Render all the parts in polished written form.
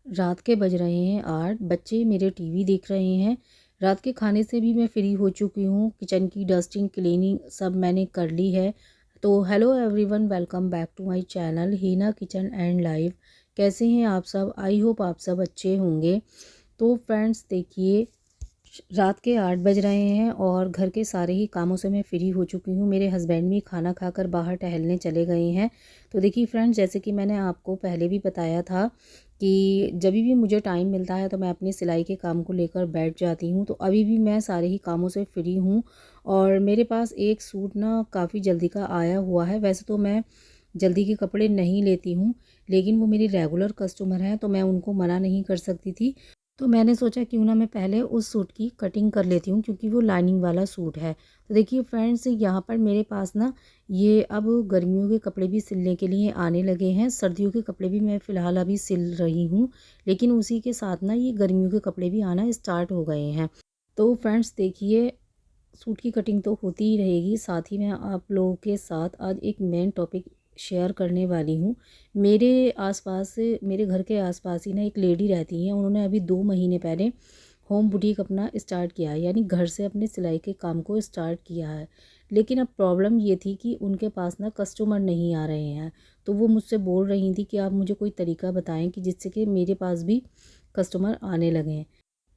रात के बज रहे हैं 8। बच्चे मेरे टीवी देख रहे हैं। रात के खाने से भी मैं फ्री हो चुकी हूँ। किचन की डस्टिंग क्लीनिंग सब मैंने कर ली है। तो hello everyone, welcome back to my channel Heena kitchen and life. कैसे हैं आप सब? आई होप आप सब अच्छे होंगे। तो फ्रेंड्स देखिए, रात के 8 बज रहे हैं और घर के सारे ही कामों से मैं फ्री हो चुकी हूँ। मेरे हस्बैंड भी खाना खाकर बाहर टहलने चले गए हैं। तो देखिए फ्रेंड्स, जैसे कि मैंने आपको पहले भी बताया था कि जब भी मुझे टाइम मिलता है तो मैं अपनी सिलाई के काम को लेकर बैठ जाती हूँ। तो अभी भी मैं सारे ही कामों से फ्री हूँ और मेरे पास एक सूट ना काफ़ी जल्दी का आया हुआ है। वैसे तो मैं जल्दी के कपड़े नहीं लेती हूँ, लेकिन वो मेरी रेगुलर कस्टमर हैं तो मैं उनको मना नहीं कर सकती थी। तो मैंने सोचा क्यों ना मैं पहले उस सूट की कटिंग कर लेती हूँ, क्योंकि वो लाइनिंग वाला सूट है। तो देखिए फ्रेंड्स, यहाँ पर मेरे पास ना ये अब गर्मियों के कपड़े भी सिलने के लिए आने लगे हैं। सर्दियों के कपड़े भी मैं फ़िलहाल अभी सिल रही हूँ, लेकिन उसी के साथ ना ये गर्मियों के कपड़े भी आना स्टार्ट हो गए हैं। तो फ्रेंड्स देखिए, सूट की कटिंग तो होती ही रहेगी, साथ ही मैं आप लोगों के साथ आज एक मेन टॉपिक शेयर करने वाली हूँ। मेरे आसपास, मेरे घर के आसपास ही ना एक लेडी रहती हैं। उन्होंने अभी 2 महीने पहले होम बुटीक अपना स्टार्ट किया है, यानी घर से अपने सिलाई के काम को स्टार्ट किया है। लेकिन अब प्रॉब्लम ये थी कि उनके पास ना कस्टमर नहीं आ रहे हैं। तो वो मुझसे बोल रही थी कि आप मुझे कोई तरीका बताएं कि जिससे कि मेरे पास भी कस्टमर आने लगें।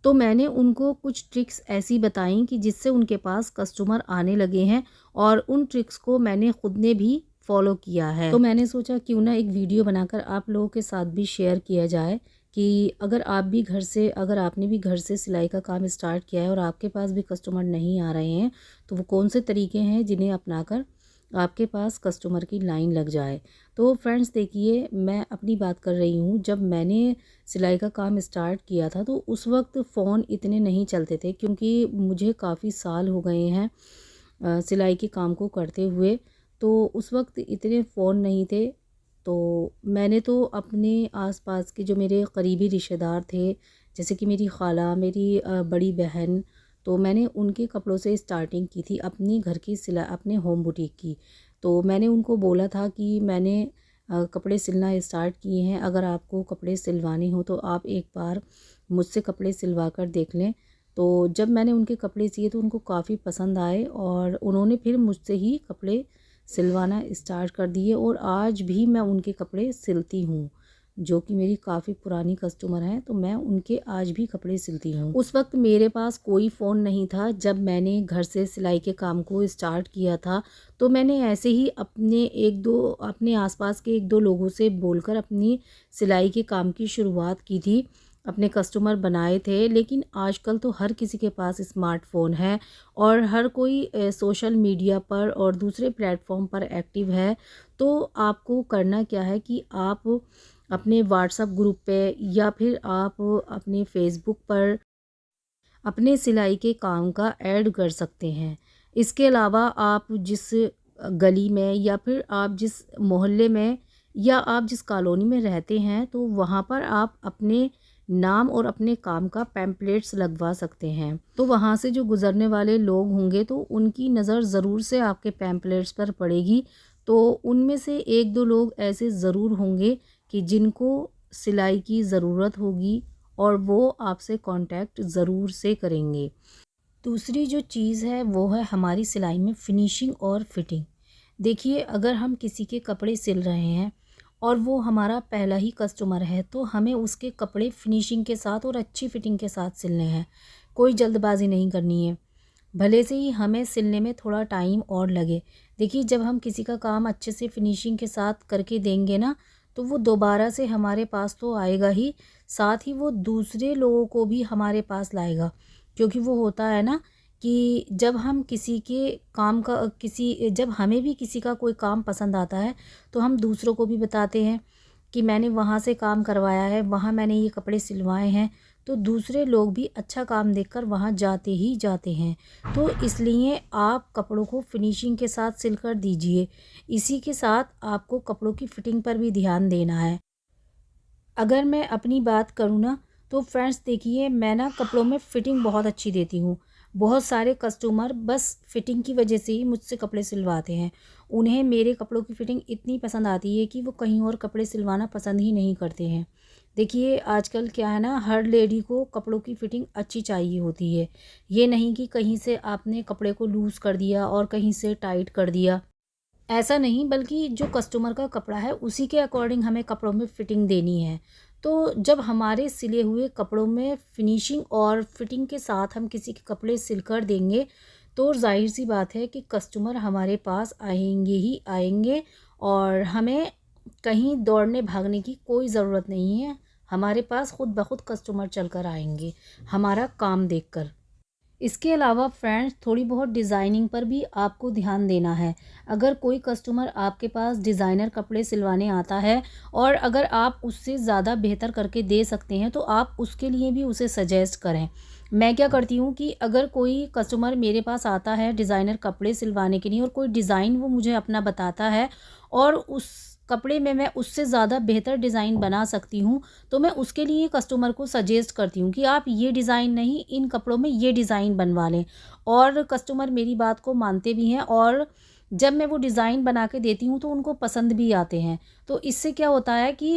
तो मैंने उनको कुछ ट्रिक्स ऐसी बताई कि जिससे उनके पास कस्टमर आने लगे हैं और उन ट्रिक्स को मैंने खुद ने भी फॉलो किया है। तो मैंने सोचा क्यों ना एक वीडियो बनाकर आप लोगों के साथ भी शेयर किया जाए कि अगर आपने भी घर से सिलाई का काम स्टार्ट किया है और आपके पास भी कस्टमर नहीं आ रहे हैं, तो वो कौन से तरीके हैं जिन्हें अपनाकर आपके पास कस्टमर की लाइन लग जाए। तो फ्रेंड्स देखिए, मैं अपनी बात कर रही हूँ। जब मैंने सिलाई का काम स्टार्ट किया था तो उस वक्त फ़ोन इतने नहीं चलते थे, क्योंकि मुझे काफ़ी साल हो गए हैं सिलाई के काम को करते हुए। तो उस वक्त इतने फ़ोन नहीं थे। तो मैंने तो अपने आसपास के जो मेरे करीबी रिश्तेदार थे, जैसे कि मेरी खाला, मेरी बड़ी बहन, तो मैंने उनके कपड़ों से स्टार्टिंग की थी अपनी घर की सिलाई, अपने होम बुटीक की। तो मैंने उनको बोला था कि मैंने कपड़े सिलना स्टार्ट किए हैं, अगर आपको कपड़े सिलवाने हो तो आप एक बार मुझसे कपड़े सिलवा कर देख लें। तो जब मैंने उनके कपड़े सिए तो उनको काफ़ी पसंद आए और उन्होंने फिर मुझसे ही कपड़े सिलवाना स्टार्ट कर दिए और आज भी मैं उनके कपड़े सिलती हूँ। जो कि मेरी काफ़ी पुरानी कस्टमर हैं, तो मैं उनके आज भी कपड़े सिलती हूँ। उस वक्त मेरे पास कोई फ़ोन नहीं था जब मैंने घर से सिलाई के काम को स्टार्ट किया था। तो मैंने ऐसे ही अपने आसपास के 1-2 लोगों से बोलकर अपनी सिलाई के काम की शुरुआत की थी। अपने कस्टमर बनाए थे। लेकिन आजकल तो हर किसी के पास स्मार्टफ़ोन है और हर कोई सोशल मीडिया पर और दूसरे प्लेटफ़ॉर्म पर एक्टिव है। तो आपको करना क्या है कि आप अपने व्हाट्सएप ग्रुप पे या फिर आप अपने फ़ेसबुक पर अपने सिलाई के काम का ऐड कर सकते हैं। इसके अलावा आप जिस गली में या फिर आप जिस मोहल्ले में या आप जिस कॉलोनी में रहते हैं, तो वहाँ पर आप अपने नाम और अपने काम का पैम्पलेट्स लगवा सकते हैं। तो वहाँ से जो गुज़रने वाले लोग होंगे तो उनकी नज़र ज़रूर से आपके पैम्पलेट्स पर पड़ेगी। तो उनमें से 1-2 लोग ऐसे ज़रूर होंगे कि जिनको सिलाई की ज़रूरत होगी और वो आपसे कांटेक्ट ज़रूर से करेंगे। दूसरी जो चीज़ है वो है हमारी सिलाई में फिनिशिंग और फिटिंग। देखिए, अगर हम किसी के कपड़े सिल रहे हैं और वो हमारा पहला ही कस्टमर है, तो हमें उसके कपड़े फिनिशिंग के साथ और अच्छी फिटिंग के साथ सिलने हैं। कोई जल्दबाजी नहीं करनी है, भले से ही हमें सिलने में थोड़ा टाइम और लगे। देखिए, जब हम किसी का काम अच्छे से फिनिशिंग के साथ करके देंगे ना, तो वो दोबारा से हमारे पास तो आएगा ही, साथ ही वो दूसरे लोगों को भी हमारे पास लाएगा। क्योंकि वो होता है ना कि जब हम किसी के काम का किसी जब हमें भी किसी का कोई काम पसंद आता है, तो हम दूसरों को भी बताते हैं कि मैंने वहाँ से काम करवाया है, वहाँ मैंने ये कपड़े सिलवाए हैं। तो दूसरे लोग भी अच्छा काम देखकर वहाँ जाते ही जाते हैं। तो इसलिए आप कपड़ों को फिनिशिंग के साथ सिलकर दीजिए। इसी के साथ आपको कपड़ों की फिटिंग पर भी ध्यान देना है। अगर मैं अपनी बात करूँ ना, तो फ्रेंड्स देखिए, मैं ना कपड़ों में फ़िटिंग बहुत अच्छी देती हूँ। बहुत सारे कस्टमर बस फ़िटिंग की वजह से ही मुझसे कपड़े सिलवाते हैं। उन्हें मेरे कपड़ों की फ़िटिंग इतनी पसंद आती है कि वो कहीं और कपड़े सिलवाना पसंद ही नहीं करते हैं। देखिए आजकल क्या है ना, हर लेडी को कपड़ों की फ़िटिंग अच्छी चाहिए होती है। ये नहीं कि कहीं से आपने कपड़े को लूज़ कर दिया और कहीं से टाइट कर दिया, ऐसा नहीं, बल्कि जो कस्टमर का कपड़ा है उसी के अकॉर्डिंग हमें कपड़ों में फ़िटिंग देनी है। तो जब हमारे सिले हुए कपड़ों में फ़िनिशिंग और फ़िटिंग के साथ हम किसी के कपड़े सिलकर देंगे, तो ज़ाहिर-सी बात है कि कस्टमर हमारे पास आएँगे ही आएँगे और हमें कहीं दौड़ने भागने की कोई ज़रूरत नहीं है। हमारे पास खुद ब खुद कस्टमर चलकर आएँगे, हमारा काम देखकर। इसके अलावा फ्रेंड्स, थोड़ी बहुत डिज़ाइनिंग पर भी आपको ध्यान देना है। अगर कोई कस्टमर आपके पास डिज़ाइनर कपड़े सिलवाने आता है और अगर आप उससे ज़्यादा बेहतर करके दे सकते हैं, तो आप उसके लिए भी उसे सजेस्ट करें। मैं क्या करती हूँ कि अगर कोई कस्टमर मेरे पास आता है डिज़ाइनर कपड़े सिलवाने के लिए और कोई डिज़ाइन वो मुझे अपना बताता है और उस कपड़े में मैं उससे ज़्यादा बेहतर डिज़ाइन बना सकती हूँ, तो मैं उसके लिए कस्टमर को सजेस्ट करती हूँ कि आप ये डिज़ाइन नहीं, इन कपड़ों में ये डिज़ाइन बनवा लें। और कस्टमर मेरी बात को मानते भी हैं और जब मैं वो डिज़ाइन बना के देती हूँ तो उनको पसंद भी आते हैं। तो इससे क्या होता है कि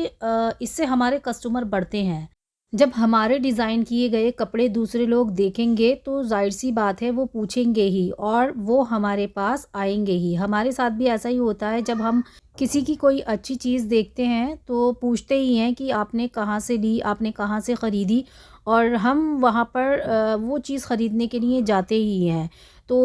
इससे हमारे कस्टमर बढ़ते हैं। जब हमारे डिज़ाइन किए गए कपड़े दूसरे लोग देखेंगे तो ज़ाहिर-सी बात है वो पूछेंगे ही और वो हमारे पास आएँगे ही। हमारे साथ भी ऐसा ही होता है, जब हम किसी की कोई अच्छी चीज़ देखते हैं तो पूछते ही हैं कि आपने कहाँ से ली, आपने कहाँ से ख़रीदी, और हम वहाँ पर वो चीज़ ख़रीदने के लिए जाते ही हैं। तो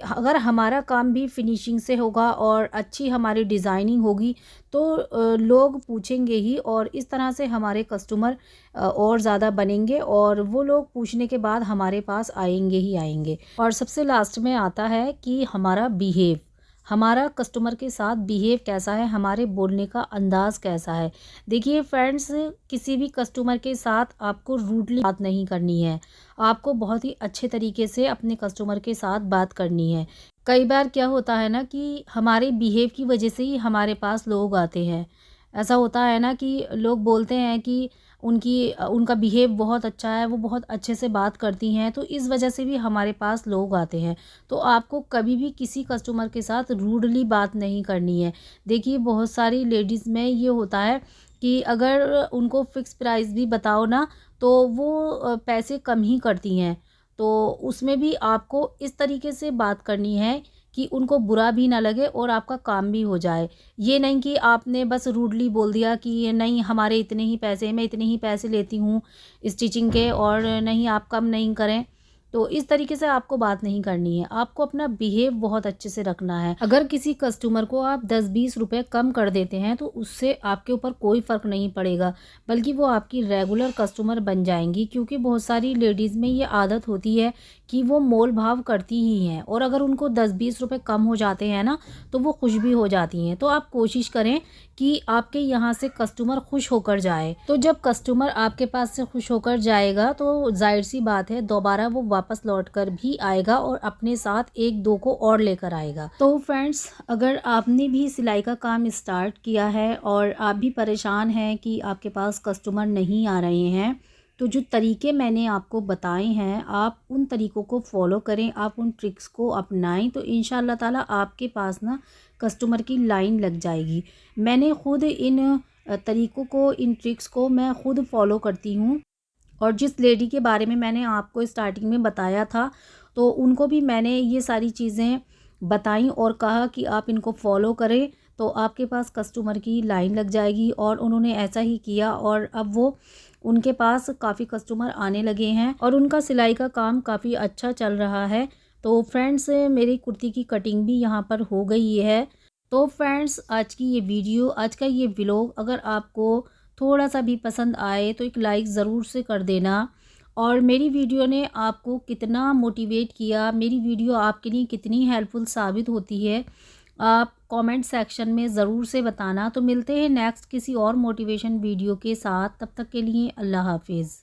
अगर हमारा काम भी फिनिशिंग से होगा और अच्छी हमारी डिज़ाइनिंग होगी तो लोग पूछेंगे ही, और इस तरह से हमारे कस्टमर और ज़्यादा बनेंगे और वो लोग पूछने के बाद हमारे पास आएँगे ही आएँगे। और सबसे लास्ट में आता है कि हमारा बिहेव, हमारा कस्टमर के साथ बिहेव कैसा है, हमारे बोलने का अंदाज़ कैसा है। देखिए फ्रेंड्स, किसी भी कस्टमर के साथ आपको रूडली बात नहीं करनी है। आपको बहुत ही अच्छे तरीके से अपने कस्टमर के साथ बात करनी है। कई बार क्या होता है ना कि हमारे बिहेव की वजह से ही हमारे पास लोग आते हैं। ऐसा होता है ना कि लोग बोलते हैं कि उनका बिहेव बहुत अच्छा है, वो बहुत अच्छे से बात करती हैं, तो इस वजह से भी हमारे पास लोग आते हैं। तो आपको कभी भी किसी कस्टमर के साथ रूडली बात नहीं करनी है। देखिए बहुत सारी लेडीज़ में ये होता है कि अगर उनको फ़िक्स प्राइस भी बताओ ना, तो वो पैसे कम ही करती हैं। तो उसमें भी आपको इस तरीके से बात करनी है कि उनको बुरा भी ना लगे और आपका काम भी हो जाए। ये नहीं कि आपने बस रूडली बोल दिया कि ये नहीं, हमारे इतने ही पैसे, मैं इतने ही पैसे लेती हूँ स्टिचिंग के, और नहीं आप कम नहीं करें। तो इस तरीके से आपको बात नहीं करनी है। आपको अपना बिहेव बहुत अच्छे से रखना है। अगर किसी कस्टमर को आप 10-20 रुपए कम कर देते हैं तो उससे आपके ऊपर कोई फ़र्क नहीं पड़ेगा, बल्कि वो आपकी रेगुलर कस्टमर बन जाएँगी, क्योंकि बहुत सारी लेडीज़ में ये आदत होती है कि वो मोल भाव करती ही हैं, और अगर उनको 10-20 रुपए कम हो जाते हैं ना, तो वो खुश भी हो जाती हैं। तो आप कोशिश करें कि आपके यहाँ से कस्टमर खुश होकर जाए। तो जब कस्टमर आपके पास से खुश होकर जाएगा तो ज़ाहिर-सी बात है दोबारा वो वापस लौटकर भी आएगा और अपने साथ 1-2 को और लेकर आएगा। तो फ्रेंड्स, अगर आपने भी सिलाई का काम स्टार्ट किया है और आप भी परेशान हैं कि आपके पास कस्टमर नहीं आ रहे हैं, तो जो तरीके मैंने आपको बताए हैं, आप उन तरीक़ों को फ़ॉलो करें, आप उन ट्रिक्स को अपनाएं, तो इंशाअल्लाह ताला आपके पास ना कस्टमर की लाइन लग जाएगी। मैंने खुद इन तरीक़ों को, इन ट्रिक्स को मैं खुद फ़ॉलो करती हूँ, और जिस लेडी के बारे में मैंने आपको स्टार्टिंग में बताया था, तो उनको भी मैंने ये सारी चीज़ें बताई और कहा कि आप इनको फ़ॉलो करें, तो आपके पास कस्टमर की लाइन लग जाएगी। और उन्होंने ऐसा ही किया और अब वो उनके पास काफ़ी कस्टमर आने लगे हैं और उनका सिलाई का काम काफ़ी अच्छा चल रहा है। तो फ्रेंड्स, मेरी कुर्ती की कटिंग भी यहाँ पर हो गई है। तो फ्रेंड्स, आज की ये वीडियो, आज का ये व्लॉग अगर आपको थोड़ा सा भी पसंद आए तो एक लाइक ज़रूर से कर देना। और मेरी वीडियो ने आपको कितना मोटिवेट किया, मेरी वीडियो आपके लिए कितनी हेल्पफुल साबित होती है, आप कमेंट सेक्शन में ज़रूर से बताना। तो मिलते हैं नेक्स्ट किसी और मोटिवेशन वीडियो के साथ, तब तक के लिए अल्लाह हाफिज़।